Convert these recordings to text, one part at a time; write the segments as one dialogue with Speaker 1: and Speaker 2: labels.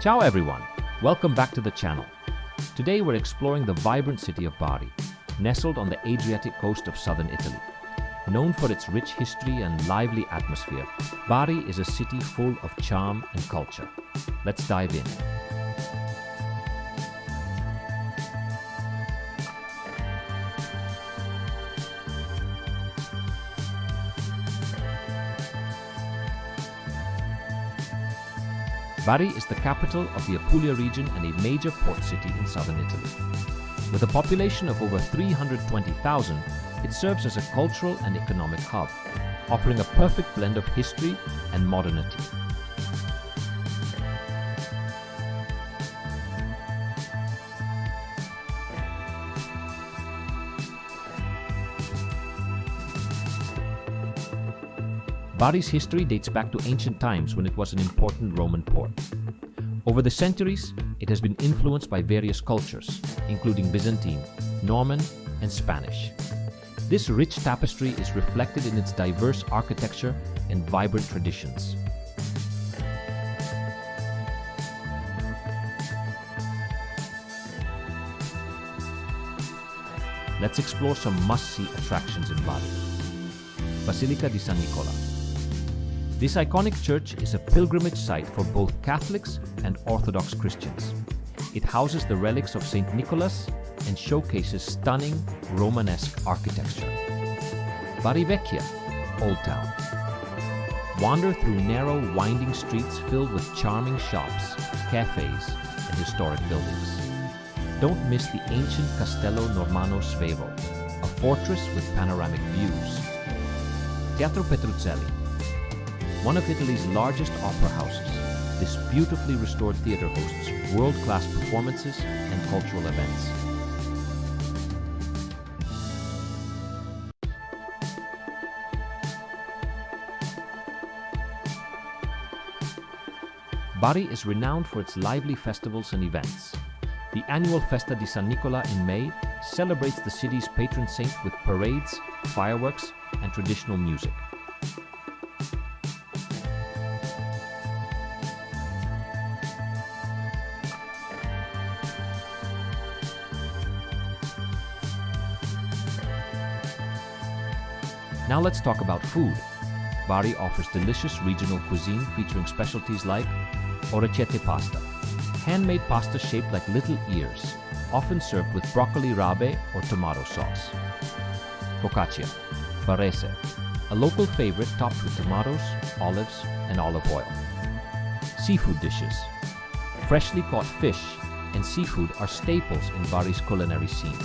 Speaker 1: Ciao everyone, welcome back to the channel. Today we're exploring the vibrant city of Bari, nestled on the Adriatic coast of southern Italy. Known for its rich history and lively atmosphere, Bari is a city full of charm and culture. Let's dive in. Bari is the capital of the Apulia region and a major port city in southern Italy. With a population of over 320,000, it serves as a cultural and economic hub, offering a perfect blend of history and modernity. Bari's history dates back to ancient times when it was an important Roman port. Over the centuries, it has been influenced by various cultures, including Byzantine, Norman, and Spanish. This rich tapestry is reflected in its diverse architecture and vibrant traditions. Let's explore some must-see attractions in Bari. Basilica di San Nicola. This iconic church is a pilgrimage site for both Catholics and Orthodox Christians. It houses the relics of St. Nicholas and showcases stunning Romanesque architecture. Bari Vecchia, Old Town. Wander through narrow, winding streets filled with charming shops, cafes, and historic buildings. Don't miss the ancient Castello Normanno-Svevo, a fortress with panoramic views. Teatro Petruzzelli. One of Italy's largest opera houses, this beautifully restored theater hosts world-class performances and cultural events. Bari is renowned for its lively festivals and events. The annual Festa di San Nicola in May celebrates the city's patron saint with parades, fireworks, and traditional music. Now let's talk about food. Bari offers delicious regional cuisine featuring specialties like orecchiette pasta, handmade pasta shaped like little ears, often served with broccoli rabe or tomato sauce. Focaccia, barese, a local favorite topped with tomatoes, olives, and olive oil. Seafood dishes. Freshly caught fish and seafood are staples in Bari's culinary scene.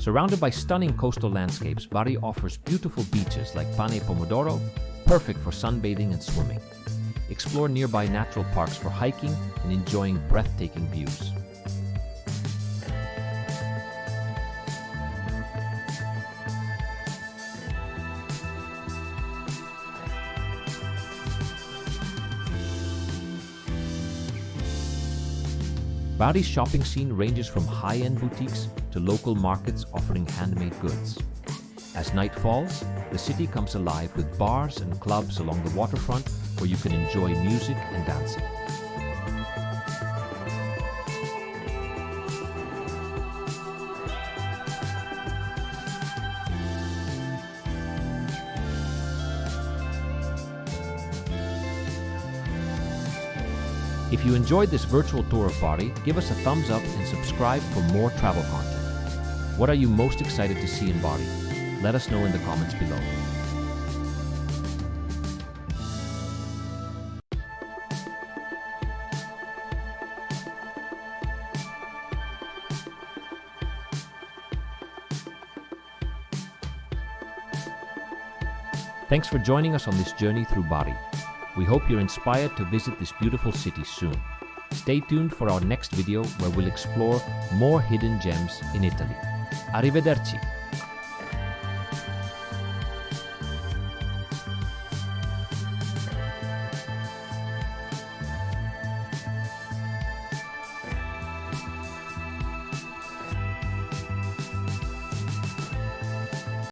Speaker 1: Surrounded by stunning coastal landscapes, Bari offers beautiful beaches like Pane Pomodoro, perfect for sunbathing and swimming. Explore nearby natural parks for hiking and enjoying breathtaking views. Bari's shopping scene ranges from high-end boutiques to local markets offering handmade goods. As night falls, the city comes alive with bars and clubs along the waterfront where you can enjoy music and dancing. If you enjoyed this virtual tour of Bari, give us a thumbs up and subscribe for more travel content. What are you most excited to see in Bari? Let us know in the comments below. Thanks for joining us on this journey through Bari. We hope you're inspired to visit this beautiful city soon. Stay tuned for our next video where we'll explore more hidden gems in Italy. Arrivederci!